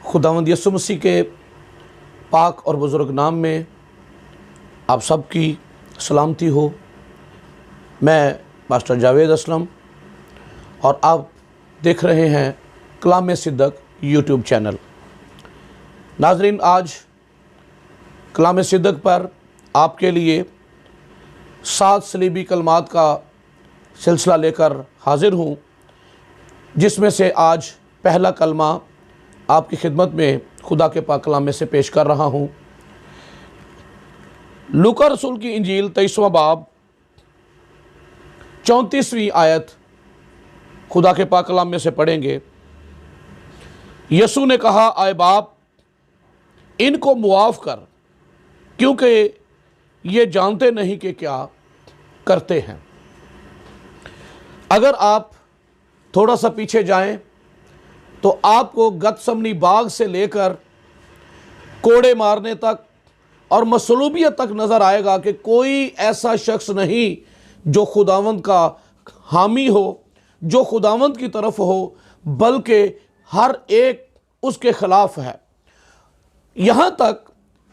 खुदावंद यीशु मसीह के पाक और बुज़ुर्ग नाम में आप सबकी सलामती हो। मैं मास्टर जावेद असलम और आप देख रहे हैं कलाम सिद्दक यूट्यूब चैनल। नाजरीन, आज कलाम सिद्दक पर आपके लिए 7 सलीबी कलमात का सिलसिला लेकर हाजिर हूँ, जिसमें से आज पहला कलमा आपकी खिदमत में खुदा के पाक कलाम में से पेश कर रहा हूँ। लूका रसूल की इंजील 23वां बाब 34वीं आयत खुदा के पाक कलाम में से पढ़ेंगे। यसू ने कहा, आए बाप, इनको मुआफ़ कर, क्योंकि ये जानते नहीं कि क्या करते हैं। अगर आप थोड़ा सा पीछे जाएं तो आपको गतसमनी बाग से लेकर कोड़े मारने तक और मसलूबियत तक नज़र आएगा कि कोई ऐसा शख्स नहीं जो खुदावंद का हामी हो, जो खुदावंद की तरफ हो, बल्कि हर एक उसके ख़िलाफ़ है। यहाँ तक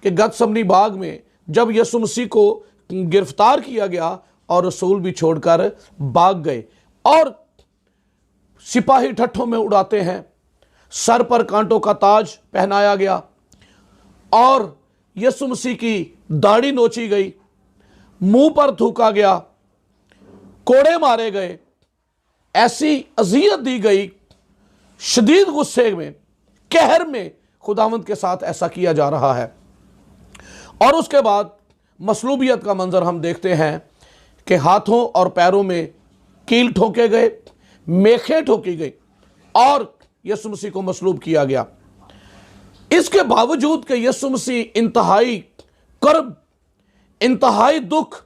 कि गतसमनी बाग में जब यीशु मसीह को गिरफ्तार किया गया और रसूल भी छोड़कर भाग गए और सिपाही ठट्ठों में उड़ाते हैं, सर पर कांटों का ताज पहनाया गया और यीशु मसीह की दाढ़ी नोची गई, मुंह पर थूका गया, कोड़े मारे गए, ऐसी अजियत दी गई, शदीद गुस्से में, कहर में खुदावंद के साथ ऐसा किया जा रहा है। और उसके बाद मसलूबियत का मंजर हम देखते हैं कि हाथों और पैरों में कील ठोके गए, मेखें ठोकी गई और यीशु मसीह को मसलूब किया गया। इसके बावजूद कि यीशु मसीह इंतहाई कर्ब, इंतहाई दुख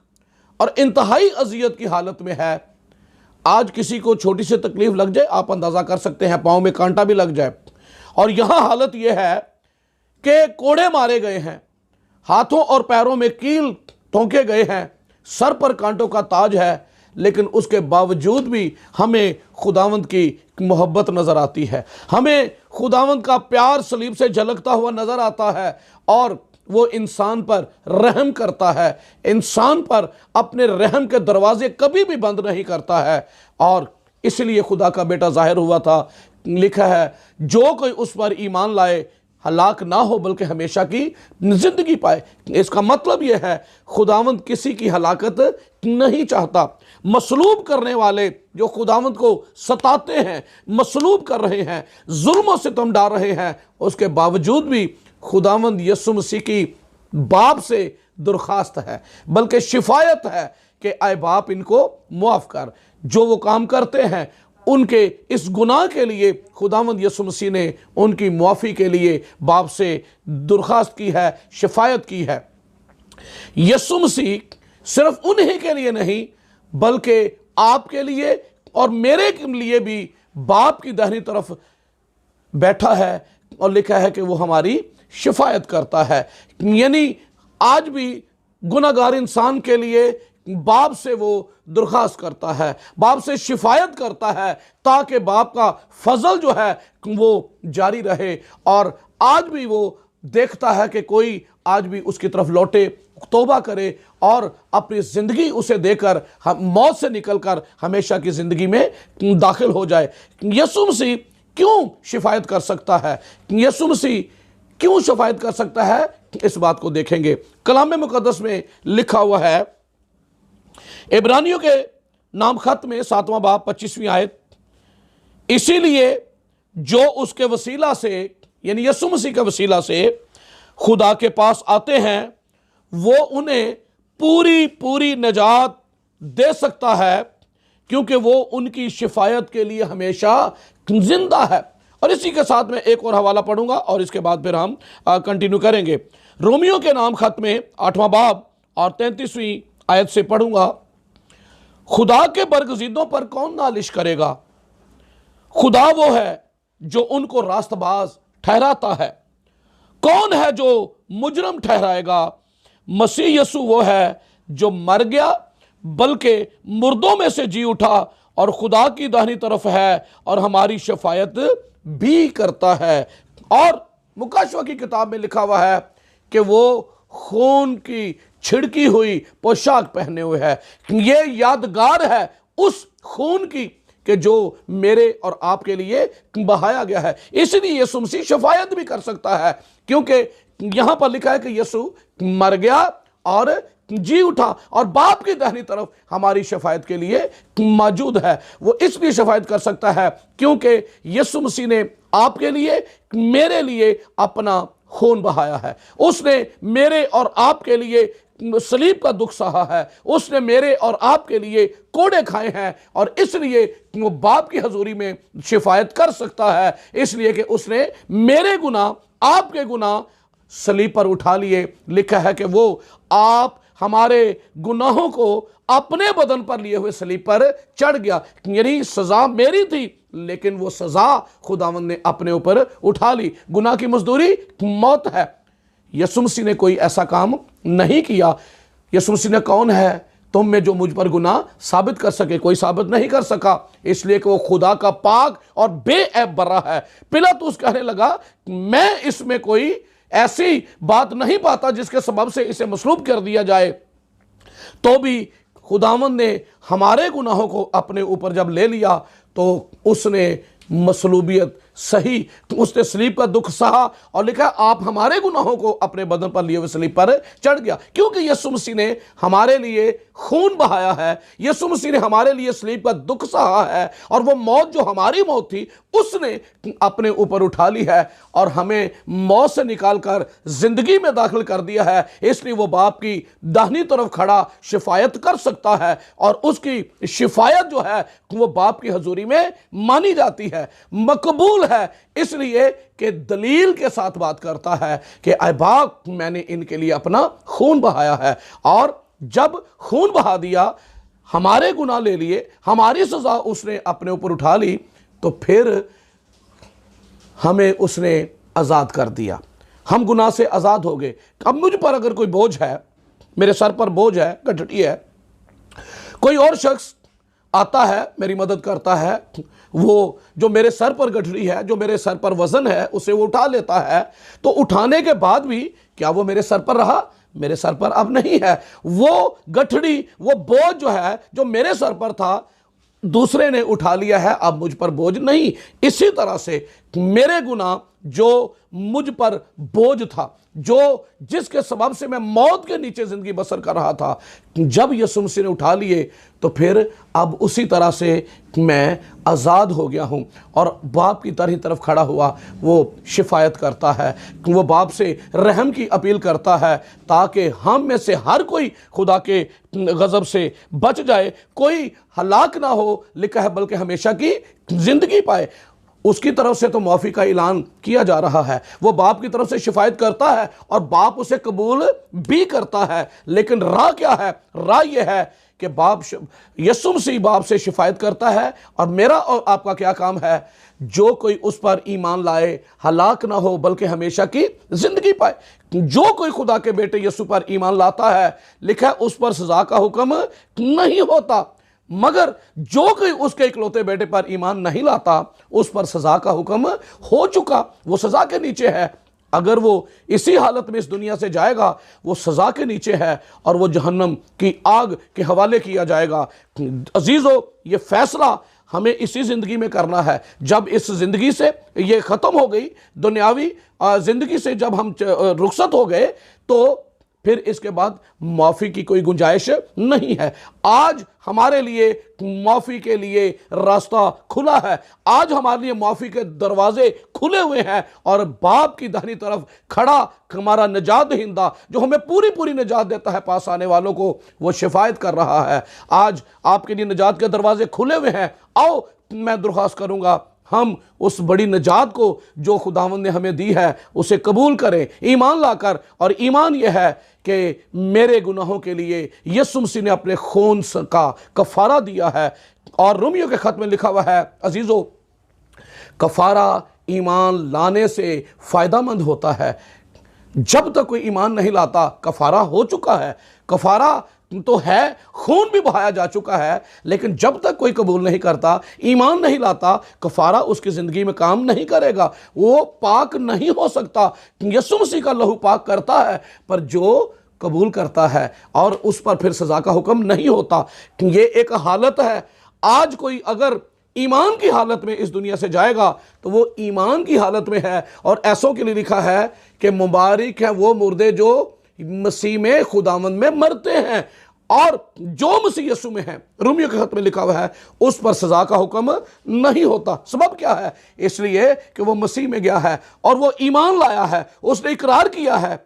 और इंतहाई अजियत की हालत में है। आज किसी को छोटी सी तकलीफ लग जाए, आप अंदाज़ा कर सकते हैं, पाँव में कांटा भी लग जाए, और यहाँ हालत यह है कि कोड़े मारे गए हैं, हाथों और पैरों में कील ठोंके गए हैं, सर पर कांटों का ताज है, लेकिन उसके बावजूद भी हमें खुदावंद की मोहब्बत नज़र आती है, हमें खुदावंद का प्यार सलीब से झलकता हुआ नज़र आता है और वो इंसान पर रहम करता है, इंसान पर अपने रहम के दरवाजे कभी भी बंद नहीं करता है। और इसलिए खुदा का बेटा जाहिर हुआ था। लिखा है, जो कोई उस पर ईमान लाए हलाक ना हो बल्कि हमेशा की जिंदगी पाए। इसका मतलब यह है खुदावंद किसी की हलाकत नहीं चाहता। मसलूब करने वाले जो खुदावंद को सताते हैं, मसलूब कर रहे हैं, जुल्म और सितम डाल रहे हैं, उसके बावजूद भी खुदावंद यीशु मसीह की बाप से दरख्वास्त है, बल्कि शिफायत है कि आए बाप, इनको मुआफ़ कर। जो वो काम करते हैं उनके इस गुनाह के लिए खुदावंद यीशु मसीह ने उनकी मुआफ़ी के लिए बाप से दरख्वास्त की है, शिफायत की है। यीशु मसीह सिर्फ उन्हीं के लिए नहीं बल्कि आपके लिए और मेरे के लिए भी बाप की दाहिनी तरफ बैठा है और लिखा है कि वो हमारी शिफायत करता है। यानी आज भी गुनाहगार इंसान के लिए बाप से वो दरख्वास्त करता है, बाप से शिफायत करता है, ताकि बाप का फजल जो है वो जारी रहे। और आज भी वो देखता है कि कोई आज भी उसकी तरफ लौटे, तौबा करे और अपनी ज़िंदगी उसे देकर हम मौत से निकलकर हमेशा की ज़िंदगी में दाखिल हो जाए। यीशु मसीह क्यों शिफायत कर सकता है? यीशु मसीह क्यों शिफायत कर सकता है? इस बात को देखेंगे। कलाम मुकद्दस में लिखा हुआ है, इब्रानियों के नाम खत में 7वां बाब 25वीं आयत, इसीलिए जो उसके वसीला से, यानी यीशु मसीह के वसीला से खुदा के पास आते हैं, वो उन्हें पूरी पूरी नजात दे सकता है, क्योंकि वो उनकी शिफायत के लिए हमेशा जिंदा है। और इसी के साथ मैं एक और हवाला पढ़ूंगा और इसके बाद फिर हम कंटिन्यू करेंगे। रोमियो के नाम खत में 8वां बाब और 33वीं आयत से पढ़ूंगा, खुदा के बरगज़ीदों पर कौन नालिश करेगा? खुदा वो है जो उनको रास्तबाज ठहराता है। कौन है जो मुजरम ठहराएगा? मसीह यीशु वो है जो मर गया बल्कि मुर्दों में से जी उठा और खुदा की दाहिनी तरफ है और हमारी शफायत भी करता है। और मुकाशवा की किताब में लिखा हुआ है कि वो खून की छिड़की हुई पोशाक पहने हुए है। ये यादगार है उस खून की कि जो मेरे और आपके लिए बहाया गया है। इसलिए यीशु मसीह शफायत भी कर सकता है, क्योंकि यहां पर लिखा है कि यीशु मर गया और जी उठा और बाप की दाहिनी तरफ हमारी शफायत के लिए मौजूद है। वो इसलिए शफायत कर सकता है क्योंकि यीशु मसीह ने आपके लिए, मेरे लिए अपना खून बहाया है। उसने मेरे और आपके लिए सलीब का दुख सहा है। उसने मेरे और आपके लिए कोड़े खाए हैं और इसलिए वो बाप की हजूरी में शिफायत कर सकता है, इसलिए कि उसने मेरे गुनाह, आपके गुनाह सलीब पर उठा लिए। लिखा है कि वो आप हमारे गुनाहों को अपने बदन पर लिए हुए सलीब पर चढ़ गया। यानी सजा मेरी थी, लेकिन वो सजा खुदावंद ने अपने ऊपर उठा ली। गुनाह की मजदूरी मौत है। यीशु मसीह ने कोई ऐसा काम नहीं किया। यीशु मसीह ने कौन है तुम में जो मुझ पर गुनाह साबित कर सके? कोई साबित नहीं कर सका, इसलिए कि वो खुदा का पाक और बेऐब बरा है। पिलातुस कहने लगा मैं इसमें कोई ऐसी बात नहीं पाता जिसके सबब से इसे मसलूब कर दिया जाए। तो भी खुदावंद ने हमारे गुनाहों को अपने ऊपर जब ले लिया तो उसने मसलूबियत सही, उसने सलीब का दुख सहा और लिखा आप हमारे गुनाहों को अपने बदन पर लिए हुए सलीब पर चढ़ गया। क्योंकि यीशु मसीह ने हमारे लिए खून बहाया है, यीशु मसीह ने हमारे लिए सलीब का दुख सहा है और वो मौत जो हमारी मौत थी उसने अपने ऊपर उठा ली है और हमें मौत से निकालकर जिंदगी में दाखिल कर दिया है। इसलिए वो बाप की दाहिनी तरफ खड़ा शिफायत कर सकता है और उसकी शिफायत जो है वो बाप की हजूरी में मानी जाती है, मकबूल है, इसलिए कि दलील के साथ बात करता है कि ऐ बाप मैंने इनके लिए अपना खून बहाया है। और जब खून बहा दिया, हमारे गुनाह ले लिए, हमारी सजा उसने अपने ऊपर उठा ली, तो फिर हमें उसने आज़ाद कर दिया। हम गुनाह से आज़ाद हो गए। अब मुझ पर अगर कोई बोझ है, मेरे सर पर बोझ है, गठड़ी है, कोई और शख्स आता है मेरी मदद करता है, वो जो मेरे सर पर गठड़ी है, जो मेरे सर पर वजन है, उसे वो उठा लेता है, तो उठाने के बाद भी क्या वो मेरे सर पर रहा? मेरे सर पर अब नहीं है। वो गठड़ी, वो बोझ जो है, जो मेरे सर पर था, दूसरे ने उठा लिया है, अब मुझ पर बोझ नहीं। इसी तरह से मेरे गुनाह जो मुझ पर बोझ था, जो जिसके सबब से मैं मौत के नीचे जिंदगी बसर कर रहा था, जब यीशु मसीह ने उठा लिए तो फिर अब उसी तरह से मैं आज़ाद हो गया हूँ और बाप की तरफ खड़ा हुआ वो शिफायत करता है, वो बाप से रहम की अपील करता है ताकि हम में से हर कोई खुदा के गज़ब से बच जाए, कोई हलाक ना हो, लिखा है, बल्कि हमेशा की जिंदगी पाए। उसकी तरफ से तो माफ़ी का ऐलान किया जा रहा है, वो बाप की तरफ से शिफायत करता है और बाप उसे कबूल भी करता है। लेकिन राह क्या है? राह यह है कि बाप, यीशु मसीह बाप से शिफायत करता है और मेरा और आपका क्या काम है? जो कोई उस पर ईमान लाए हलाक ना हो बल्कि हमेशा की जिंदगी पाए। जो कोई खुदा के बेटे यीशु पर ईमान लाता है, लिखा है, उस पर सजा का हुक्म नहीं होता, मगर जो कोई उसके इकलौते बेटे पर ईमान नहीं लाता उस पर सजा का हुक्म हो चुका, वो सजा के नीचे है। अगर वो इसी हालत में इस दुनिया से जाएगा, वो सजा के नीचे है और वो जहन्नम की आग के हवाले किया जाएगा। अजीजों, ये फैसला हमें इसी ज़िंदगी में करना है। जब इस ज़िंदगी से ये ख़त्म हो गई, दुनियावी ज़िंदगी से जब हम रुखसत हो गए, तो फिर इसके बाद माफ़ी की कोई गुंजाइश नहीं है। आज हमारे लिए माफ़ी के लिए रास्ता खुला है, आज हमारे लिए माफ़ी के दरवाजे खुले हुए हैं और बाप की दाहिनी तरफ खड़ा हमारा निजात दहिंदा, जो हमें पूरी पूरी निजात देता है पास आने वालों को, वो शिफायत कर रहा है। आज आपके लिए निजात के दरवाजे खुले हुए हैं। आओ, मैं दरख्वास्त करूँगा, हम उस बड़ी निजात को जो खुदावंद ने हमें दी है उसे कबूल करें ईमान लाकर। और ईमान यह है कि मेरे गुनाहों के लिए यीशु मसीह ने अपने खून का कफ़ारा दिया है। और रोमियो के ख़त में लिखा हुआ है, अजीज़ों, कफ़ारा ईमान लाने से फ़ायदामंद होता है। जब तक कोई ईमान नहीं लाता, कफ़ारा हो चुका है। कफ़ारा तो है, खून भी बहाया जा चुका है, लेकिन जब तक कोई कबूल नहीं करता, ईमान नहीं लाता, कफारा उसकी ज़िंदगी में काम नहीं करेगा, वो पाक नहीं हो सकता। यीशु मसीह का लहू पाक करता है, पर जो कबूल करता है और उस पर फिर सज़ा का हुक्म नहीं होता। ये एक हालत है। आज कोई अगर ईमान की हालत में इस दुनिया से जाएगा तो वो ईमान की हालत में है, और ऐसों के लिए लिखा है कि मुबारक है वो मुर्दे जो मसीह में खुदावंद में मरते हैं, और जो मसीह यीशु में है, रोमियो के खत में लिखा हुआ है, उस पर सजा का हुक्म नहीं होता। सबब क्या है? इसलिए कि वो मसीह में गया है और वो ईमान लाया है, उसने इकरार किया है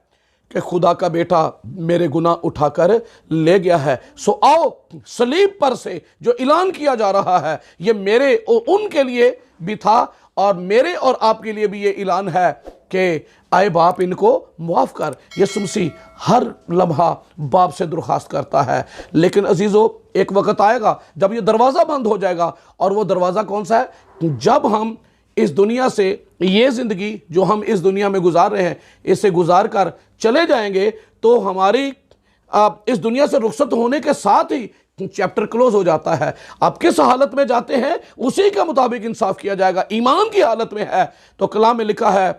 कि खुदा का बेटा मेरे गुनाह उठाकर ले गया है। सो आओ, सलीब पर से जो ऐलान किया जा रहा है, ये मेरे और उनके लिए भी था, और मेरे और आपके लिए भी ये ऐलान है कि आए बाप इनको माफ़ कर। यीशु मसीह हर लम्हा बाप से दरख्वास्त करता है। लेकिन अजीज़ों, एक वक्त आएगा जब ये दरवाज़ा बंद हो जाएगा, और वो दरवाज़ा कौन सा है? जब हम इस दुनिया से, ये ज़िंदगी जो हम इस दुनिया में गुजार रहे हैं, इसे गुजार कर चले जाएंगे, तो हमारी इस दुनिया से रुखसत होने के साथ ही चैप्टर क्लोज हो जाता है। आप किस हालत में जाते हैं उसी के मुताबिक इंसाफ किया जाएगा। ईमान की हालत में है तो कलाम में लिखा है,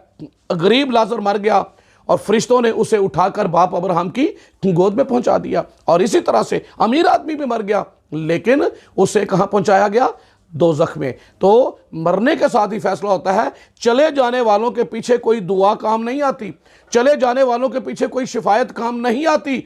गरीब लाजर मर गया और फरिश्तों ने उसे उठाकर बाप अब्राहम की गोद में पहुंचा दिया, और इसी तरह से अमीर आदमी भी मर गया, लेकिन उसे कहां पहुंचाया गया? दोज़ख में। तो मरने के साथ ही फैसला होता है। चले जाने वालों के पीछे कोई दुआ काम नहीं आती, चले जाने वालों के पीछे कोई शिफायत काम नहीं आती,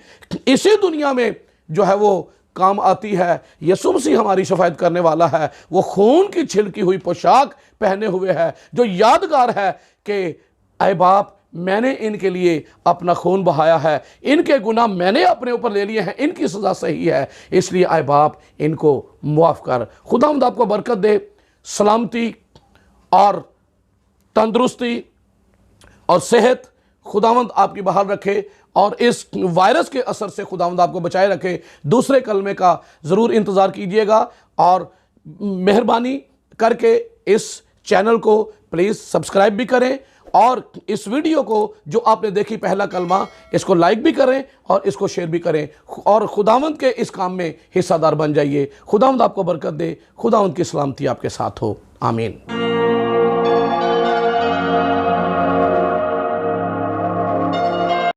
इसी दुनिया में जो है वो काम आती है। यीशु मसीह हमारी शफायत करने वाला है। वो खून की छिलकी हुई पोशाक पहने हुए है, जो यादगार है कि ऐ बाप, मैंने इनके लिए अपना खून बहाया है, इनके गुनाह मैंने अपने ऊपर ले लिए हैं, इनकी सज़ा सही है, इसलिए ऐ बाप इनको मुआफ़ कर। खुदावंद आपको बरकत दे, सलामती और तंदुरुस्ती और सेहत खुदावंद आपकी बहाल रखे, और इस वायरस के असर से खुदावंद आपको बचाए रखे। दूसरे कलमे का ज़रूर इंतज़ार कीजिएगा, और मेहरबानी करके इस चैनल को प्लीज़ सब्सक्राइब भी करें, और इस वीडियो को जो आपने देखी पहला कलमा, इसको लाइक भी करें और इसको शेयर भी करें, और खुदावंद के इस काम में हिस्सादार बन जाइए। खुदावंद आपको बरकत दे, खुदावंद की सलामती आपके साथ हो। आमीन।